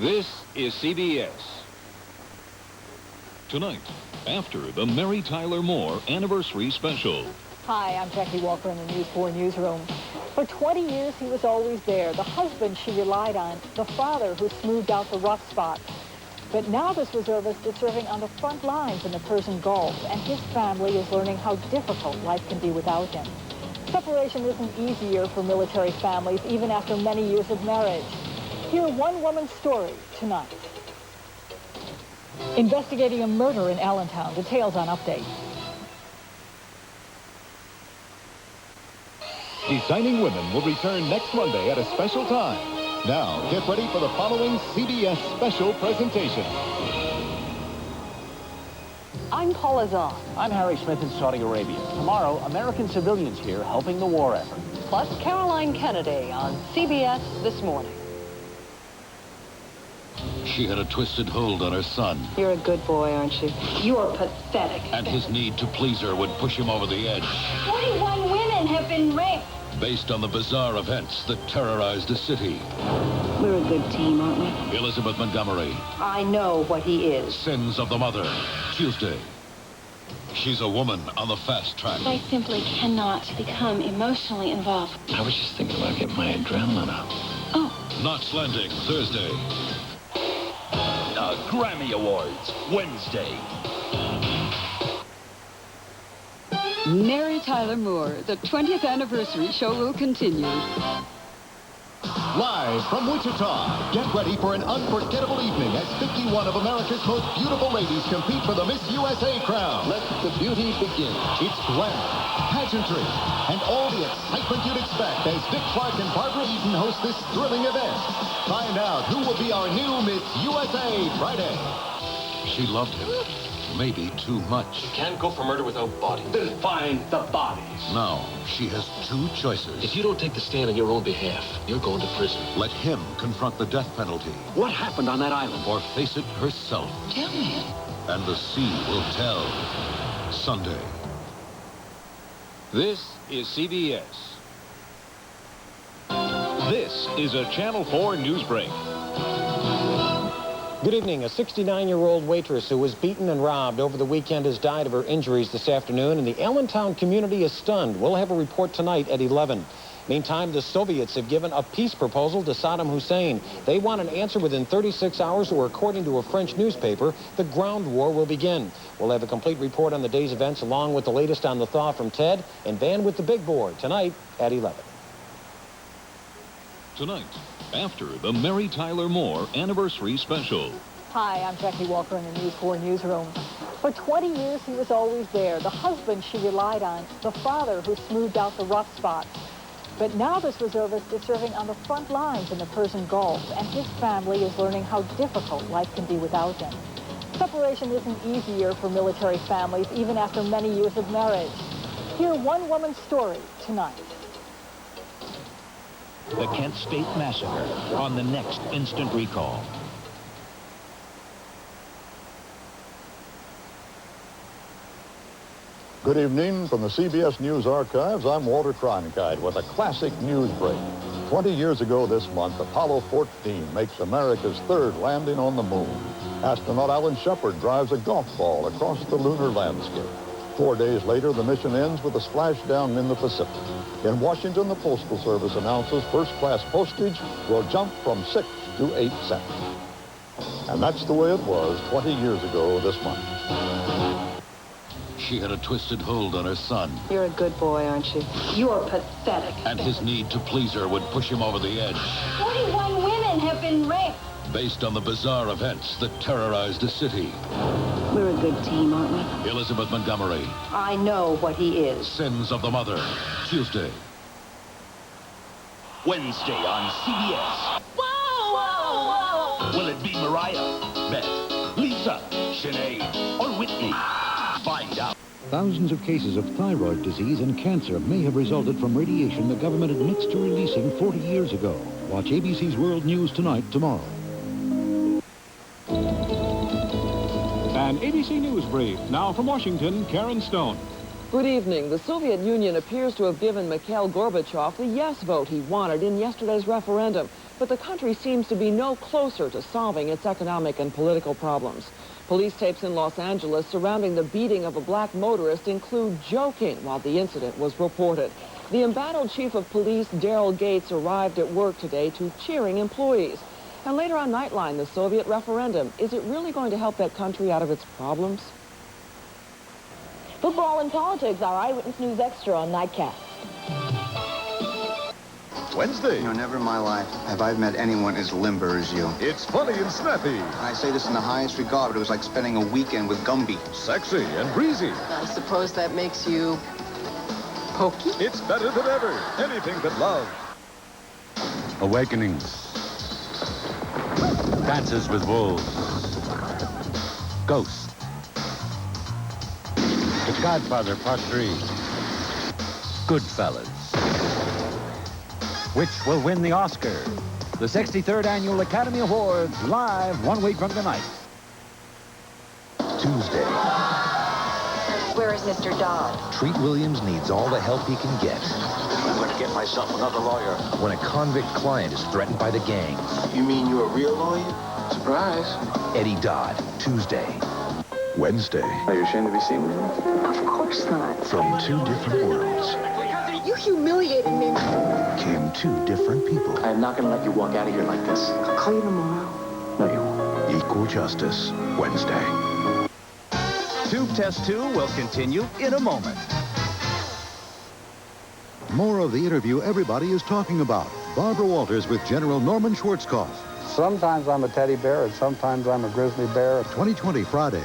This is CBS. Tonight, after the Mary Tyler Moore Anniversary Special. Hi, I'm Jackie Walker in the News 4 newsroom. For 20 years, he was always there, the husband she relied on, the father who smoothed out the rough spots. But now this reservist is serving on the front lines in the Persian Gulf, and his family is learning how difficult life can be without him. Separation isn't easier for military families, even after many years of marriage. Hear one woman's story tonight. Investigating a murder in Allentown. Details on Update. Designing Women will return next Monday at a special time. Now, get ready for the following CBS special presentation. I'm Paula Zahn. I'm Harry Smith in Saudi Arabia. Tomorrow, American civilians here helping the war effort. Plus, Caroline Kennedy on CBS This Morning. She had a twisted hold on her son. You're a good boy, aren't you? You're pathetic. And his need to please her would push him over the edge. 41 women have been raped. Based on the bizarre events that terrorized the city. We're a good team, aren't we? Elizabeth Montgomery. I know what he is. Sins of the Mother. Tuesday. She's a woman on the fast track. I simply cannot become emotionally involved. I was just thinking about getting my adrenaline up. Oh. Knots Landing, Thursday. Grammy Awards, Wednesday. Mary Tyler Moore, the 20th anniversary show will continue. Live from Wichita, get ready for an unforgettable evening as 51 of America's most beautiful ladies compete for the Miss USA crown. Let the beauty begin. It's glamour, pageantry, and all the excitement you'd expect as Dick Clark and Barbara Eden host this thrilling event. Find out who will be our new Miss USA Friday. She loved him. Maybe too much. Can't go for murder without bodies. Then find the bodies. Now, she has two choices. If you don't take the stand on your own behalf, you're going to prison. Let him confront the death penalty. What happened on that island? Or face it herself. Tell me. And the sea will tell. Sunday. This is CBS. This is a Channel 4 news break. Good evening. A 69-year-old waitress who was beaten and robbed over the weekend has died of her injuries this afternoon, and the Allentown community is stunned. We'll have a report tonight at 11. Meantime, the Soviets have given a peace proposal to Saddam Hussein. They want an answer within 36 hours, or according to a French newspaper, the ground war will begin. We'll have a complete report on the day's events, along with the latest on the thaw from Ted and Van with the big board, tonight at 11. Tonight, after the Mary Tyler Moore Anniversary Special. Hi, I'm Jackie Walker in the News 4 newsroom. For 20 years, he was always there, the husband she relied on, the father who smoothed out the rough spots. But now this reservist is serving on the front lines in the Persian Gulf, and his family is learning how difficult life can be without him. Separation isn't easier for military families, even after many years of marriage. Hear one woman's story tonight. The Kent State Massacre on the next Instant Recall. Good evening from the CBS News Archives. I'm Walter Cronkite with a classic news break. 20 years ago this month, Apollo 14 makes America's third landing on the moon. Astronaut Alan Shepard drives a golf ball across the lunar landscape. 4 days later, the mission ends with a splashdown in the Pacific. In Washington, the Postal Service announces first-class postage will jump from 6 to 8 cents. And that's the way it was 20 years ago this month. She had a twisted hold on her son. You're a good boy, aren't you? You're pathetic. And his need to please her would push him over the edge. 41 women have been raped. Based on the bizarre events that terrorized the city. We're a good team, aren't we? Elizabeth Montgomery. I know what he is. Sins of the Mother. Tuesday. Wednesday on CBS. Whoa! Will it be Mariah, Beth, Lisa, Sinead, or Whitney? Find out. Thousands of cases of thyroid disease and cancer may have resulted from radiation the government admits to releasing 40 years ago. Watch ABC's World News Tonight tomorrow. An ABC News Brief. Now from Washington, Karen Stone. Good evening. The Soviet Union appears to have given Mikhail Gorbachev the yes vote he wanted in yesterday's referendum. But but the country seems to be no closer to solving its economic and political problems. Police tapes in Los Angeles surrounding the beating of a black motorist include joking while the incident was reported. The embattled chief of police, Daryl Gates, arrived at work today to cheering employees. And later on Nightline, the Soviet referendum. Is it really going to help that country out of its problems? Football and politics, our Eyewitness News Extra on Nightcast. Wednesday. You know, never in my life have I met anyone as limber as you. It's funny and snappy. And I say this in the highest regard, but it was like spending a weekend with Gumby. Sexy and breezy. I suppose that makes you pokey? It's better than ever. Anything but love. Awakenings. Dances with Wolves. Ghost. The Godfather Part 3. Goodfellas. Which will win the Oscar? The 63rd Annual Academy Awards, live 1 week from tonight. Tuesday. Where is Mr. Dodd? Treat Williams needs all the help he can get. I'm going to get myself another lawyer. When a convict client is threatened by the gangs. You mean you're a real lawyer? Surprise. Eddie Dodd, Tuesday. Wednesday. Are you ashamed to be seen with me? Of course not. From two different worlds You humiliated me. came two different people. I'm not going to let you walk out of here like this. I'll call you tomorrow. No, you won't. Equal Justice, Wednesday. Tube Test 2 will continue in a moment. More of the interview everybody is talking about. Barbara Walters with General Norman Schwarzkopf. Sometimes I'm a teddy bear, and sometimes I'm a grizzly bear. 2020 Friday.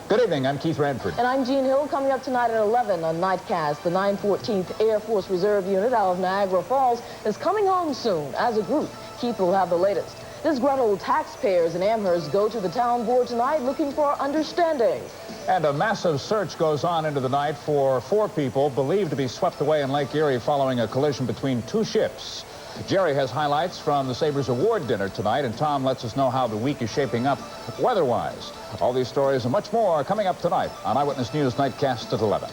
Good evening, I'm Keith Radford. And I'm Jean Hill, coming up tonight at 11 on Nightcast. The 914th Air Force Reserve Unit out of Niagara Falls is coming home soon as a group. Keith will have the latest. Disgruntled taxpayers in Amherst go to the town board tonight looking for understanding. And a massive search goes on into the night for 4 people believed to be swept away in Lake Erie following a collision between 2 ships. Jerry has highlights from the Sabres Award dinner tonight, and Tom lets us know how the week is shaping up weather-wise. All these stories and much more coming up tonight on Eyewitness News Nightcast at 11.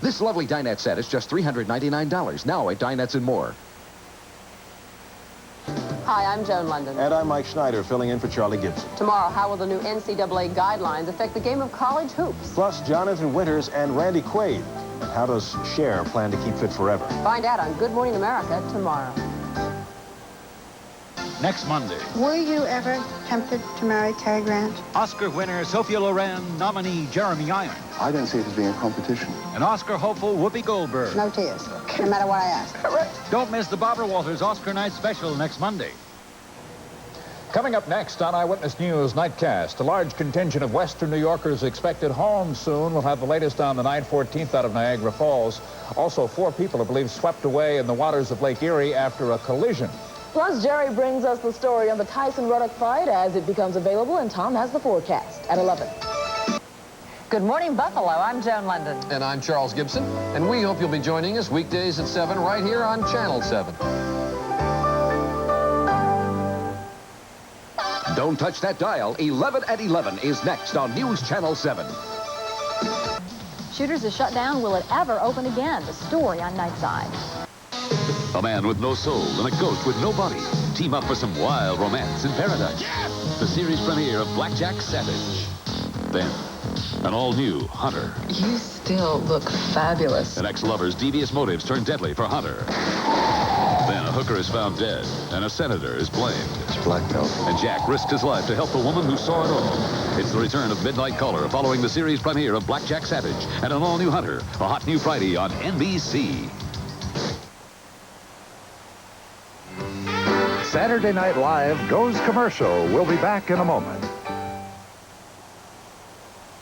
This lovely dinette set is just $399, now at Dinettes and More. Hi, I'm Joan London. And I'm Mike Schneider, filling in for Charlie Gibson. Tomorrow, how will the new NCAA guidelines affect the game of college hoops? Plus, Jonathan Winters and Randy Quaid. And how does Cher plan to keep fit forever? Find out on Good Morning America tomorrow. Next Monday. Were you ever tempted to marry Cary Grant? Oscar winner Sophia Loren, nominee Jeremy Irons. I don't see it as being a competition. And Oscar hopeful Whoopi Goldberg. No tears, no matter what I ask. Correct. Don't miss the Barbara Walters Oscar Night Special next Monday. Coming up next on Eyewitness News Nightcast, a large contingent of Western New Yorkers expected home soon. We'll have the latest on the 914th out of Niagara Falls. Also, 4 people are believed swept away in the waters of Lake Erie after a collision. Plus, Jerry brings us the story on the Tyson-Ruddock fight as it becomes available, and Tom has the forecast at 11. Good morning, Buffalo. I'm Joan London. And I'm Charles Gibson. And we hope you'll be joining us weekdays at 7 right here on Channel 7. Don't touch that dial. 11 at 11 is next on News Channel 7. Shooters are shut down. Will it ever open again? The story on Nightside. A man with no soul and a ghost with no body team up for some wild romance in paradise. Yes! The series premiere of Blackjack Savage. Then, an all-new Hunter. You still look fabulous. An ex-lover's devious motives turn deadly for Hunter. Then a hooker is found dead, and a senator is blamed. It's blackmail. And Jack risked his life to help the woman who saw it all. It's the return of Midnight Caller following the series premiere of Blackjack Savage and an all-new Hunter. A hot new Friday on NBC. Saturday Night Live goes commercial. We'll be back in a moment.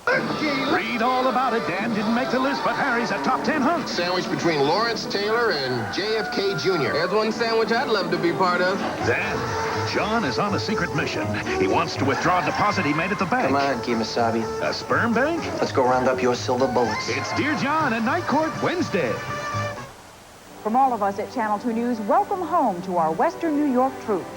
Read all about it. Dan didn't make the list, but Harry's a top 10 hunk. Sandwich between Lawrence Taylor and JFK Jr. There's one sandwich I'd love to be part of. Dan, John is on a secret mission. He wants to withdraw a deposit he made at the bank. Come on, Kemosabe. A sperm bank? Let's go round up your silver bullets. It's Dear John and Night Court Wednesday. From all of us at Channel 2 News, welcome home to our Western New York troops.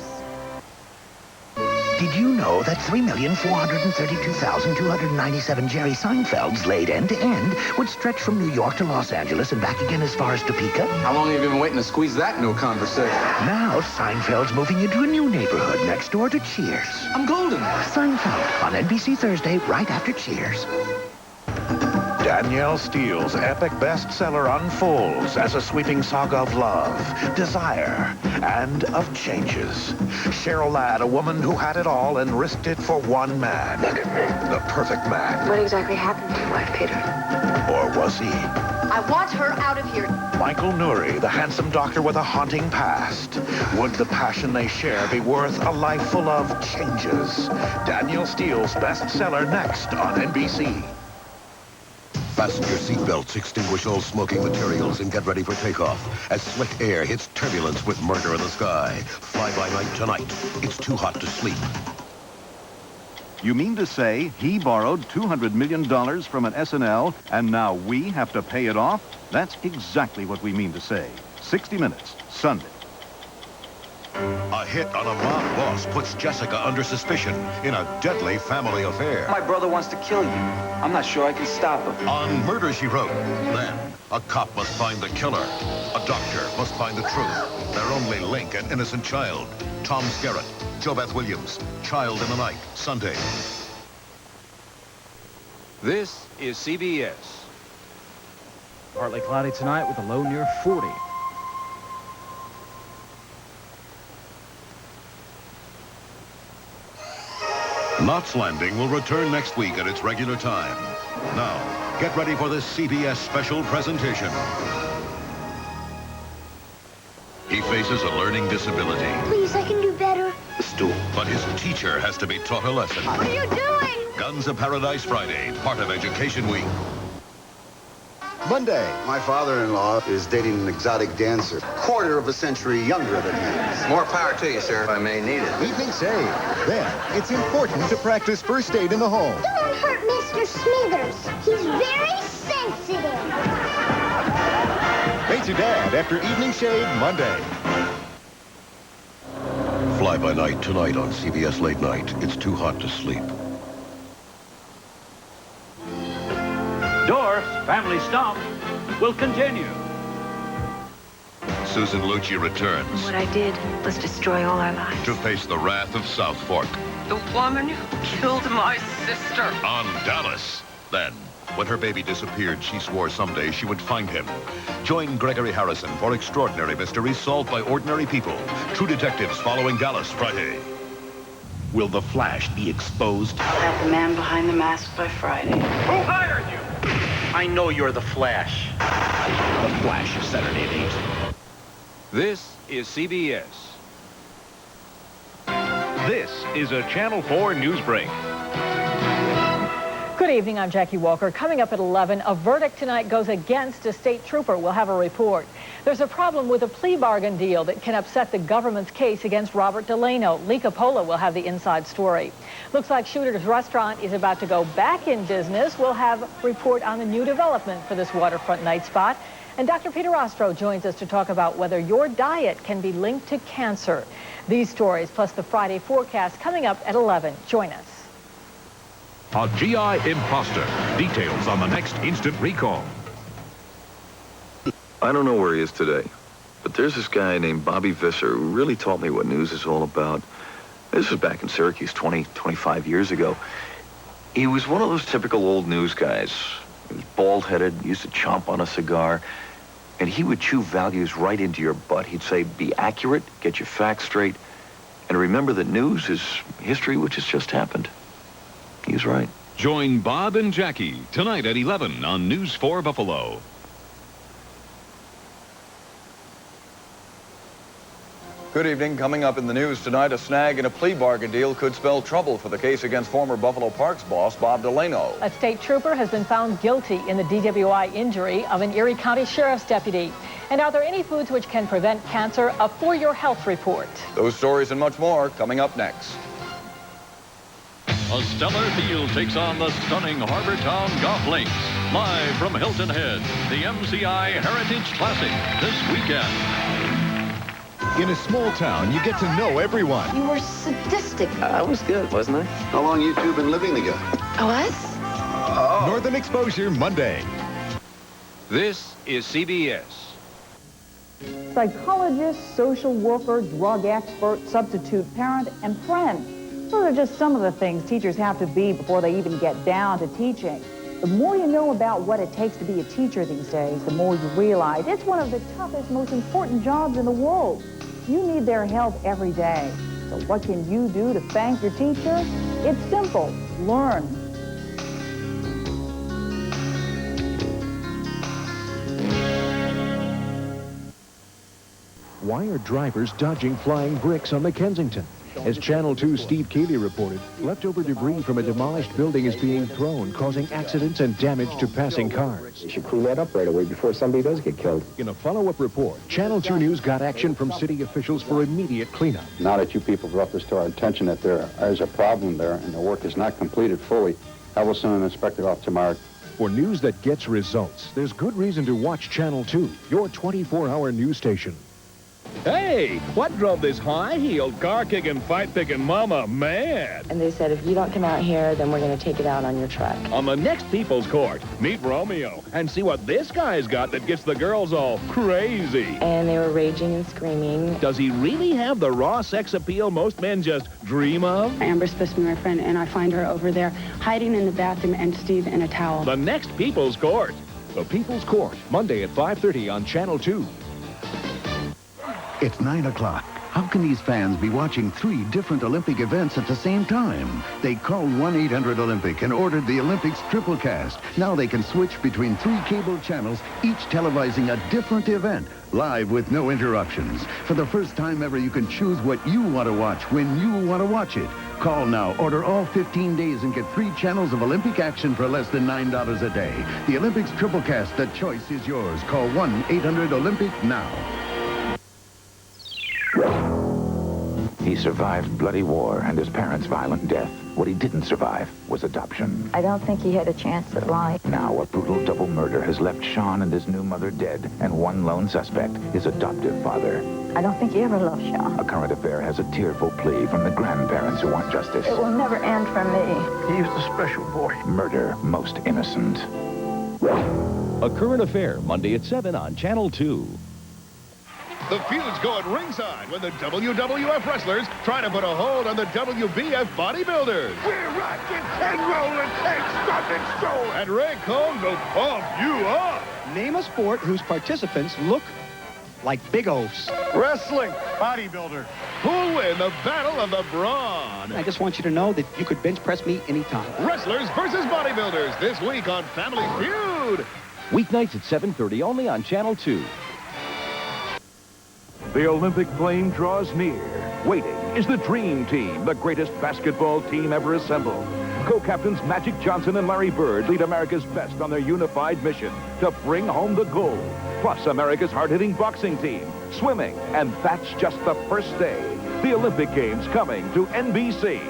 Did you know that 3,432,297 Jerry Seinfelds laid end to end would stretch from New York to Los Angeles and back again as far as Topeka? How long have you been waiting to squeeze that into a conversation? Now Seinfeld's moving into a new neighborhood next door to Cheers. I'm golden. Seinfeld on NBC Thursday right after Cheers. Danielle Steele's epic bestseller unfolds as a sweeping saga of love, desire, and of changes. Cheryl Ladd, a woman who had it all and risked it for one man. Look at me. The perfect man. What exactly happened to your wife, Peter? Or was he? I want her out of here. Michael Nouri, the handsome doctor with a haunting past. Would the passion they share be worth a life full of changes? Danielle Steele's bestseller next on NBC. Fasten your seatbelts, extinguish all smoking materials, and get ready for takeoff as slick air hits turbulence with murder in the sky. Fly by night tonight. It's too hot to sleep. You mean to say he borrowed $200 million from an SNL, and now we have to pay it off? That's exactly what we mean to say. 60 Minutes, Sunday. A hit on a mob boss puts Jessica under suspicion in a deadly family affair. My brother wants to kill you. I'm not sure I can stop him. On Murder, She Wrote. Then, a cop must find the killer. A doctor must find the truth. Their only link, an innocent child. Tom Skerritt, JoBeth Williams, Child in the Night, Sunday. This is CBS. Partly cloudy tonight with a low near 40. Knots Landing will return next week at its regular time. Now, get ready for this CBS special presentation. He faces a learning disability. Please, I can do better. The stool. But his teacher has to be taught a lesson. What are you doing? Guns of Paradise Friday, part of Education Week. Monday. My father-in-law is dating an exotic dancer, quarter of a century younger than him. More power to you, sir, if I may need it. Evening shave. Then, it's important to practice first aid in the home. Don't hurt Mr. Smithers. He's very sensitive. Meet your dad after evening shave Monday. Fly by night tonight on CBS Late Night. It's too hot to sleep. Dorf's Family Stomp will continue. Susan Lucci returns What I did was destroy all our lives. to face the wrath of South Fork The woman who killed my sister. on Dallas. Then, when her baby disappeared, she swore someday she would find him. Join Gregory Harrison for extraordinary mysteries solved by ordinary people. True detectives following Dallas Friday. Will the Flash be exposed? I'll have the man behind the mask by Friday. Who hired you? I know you're the Flash. The Flash is Saturday at 8. This is CBS. This is a Channel 4 news break. Good evening, I'm Jackie Walker. Coming up at 11, a verdict tonight goes against a state trooper. We'll have a report. There's a problem with a plea bargain deal that can upset the government's case against Robert Delano. Lee Capola will have the inside story. Looks like Shooter's Restaurant is about to go back in business. We'll have a report on the new development for this waterfront night spot. And Dr. Peter Ostro joins us to talk about whether your diet can be linked to cancer. These stories, plus the Friday forecast, coming up at 11. Join us. A GI imposter. Details on the next Instant Recall. I don't know where he is today, but there's this guy named Bobby Visser who really taught me what news is all about. This was back in Syracuse 25 years ago. He was one of those typical old news guys. He was bald-headed, used to chomp on a cigar, and he would chew values right into your butt. He'd say, be accurate, get your facts straight, and remember that news is history which has just happened. He's right. Join Bob and Jackie tonight at 11 on News 4 Buffalo. Good evening. Coming up in the news tonight, a snag in a plea bargain deal could spell trouble for the case against former Buffalo Parks boss Bob Delano. A state trooper has been found guilty in the DWI injury of an Erie County Sheriff's deputy. And are there any foods which can prevent cancer? A For Your Health report. Those stories and much more coming up next. A stellar field takes on the stunning Harbor Town Golf Links. Live from Hilton Head, the MCI Heritage Classic this weekend. In a small town, you get to know everyone. You were sadistic. I was good, wasn't I? How long you two been living together? Us? Northern Exposure, Monday. This is CBS. Psychologist, social worker, drug expert, substitute parent, and friend. Those are just some of the things teachers have to be before they even get down to teaching. The more you know about what it takes to be a teacher these days, the more you realize it's one of the toughest, most important jobs in the world. You need their help every day. So what can you do to thank your teacher? It's simple. Learn. Why are drivers dodging flying bricks on the Kensington? As Channel 2's Steve Keeley reported, leftover debris from a demolished building is being thrown, causing accidents and damage to passing cars. You should clean that up right away before somebody does get killed. In a follow-up report, Channel 2 News got action from city officials for immediate cleanup. Now that you people brought this to our attention that there is a problem there and the work is not completed fully, I will send an inspector off tomorrow. For news that gets results, there's good reason to watch Channel 2, your 24-hour news station. Hey, what drove this high-heeled, car-kicking, fight-picking mama mad? And they said, if you don't come out here, then we're going to take it out on your truck. On the next People's Court, meet Romeo and see what this guy's got that gets the girls all crazy. And they were raging and screaming. Does he really have the raw sex appeal most men just dream of? Amber's supposed to be my friend, and I find her over there hiding in the bathroom and Steve in a towel. The next People's Court. The People's Court, Monday at 5:30 on Channel 2. It's 9 o'clock. How can these fans be watching 3 different Olympic events at the same time? They called 1-800-OLYMPIC and ordered the Olympics triple cast. Now they can switch between 3 cable channels, each televising a different event, live with no interruptions. For the first time ever, you can choose what you want to watch when you want to watch it. Call now, order all 15 days and get 3 channels of Olympic action for less than $9 a day. The Olympics triple cast, the choice is yours. Call 1-800-OLYMPIC now. He survived bloody war and his parents' violent death. What he didn't survive was adoption. I don't think he had a chance at life. Now a brutal double murder has left Sean and his new mother dead, and one lone suspect, his adoptive father. I don't think he ever loved Sean. A current affair has a tearful plea from the grandparents who want justice. It will never end for me. He was a special boy. Murder most innocent. A Current Affair, Monday at 7 on Channel 2. The feuds go at ringside when the WWF wrestlers try to put a hold on the WBF bodybuilders. We're rocking and rolling and stomping stone. And Ray Combs will pump you up. Name a sport whose participants look like big oafs. Wrestling. Bodybuilder. Who'll win the Battle of the Brawn? I just want you to know that you could bench press me anytime. Wrestlers versus bodybuilders this week on Family Feud. Weeknights at 7:30 only on Channel 2. The Olympic flame draws near. Waiting is the Dream Team, the greatest basketball team ever assembled. Co-captains Magic Johnson and Larry Bird lead America's best on their unified mission to bring home the gold. Plus America's hard-hitting boxing team, swimming, and that's just the first day. The Olympic Games coming to NBC.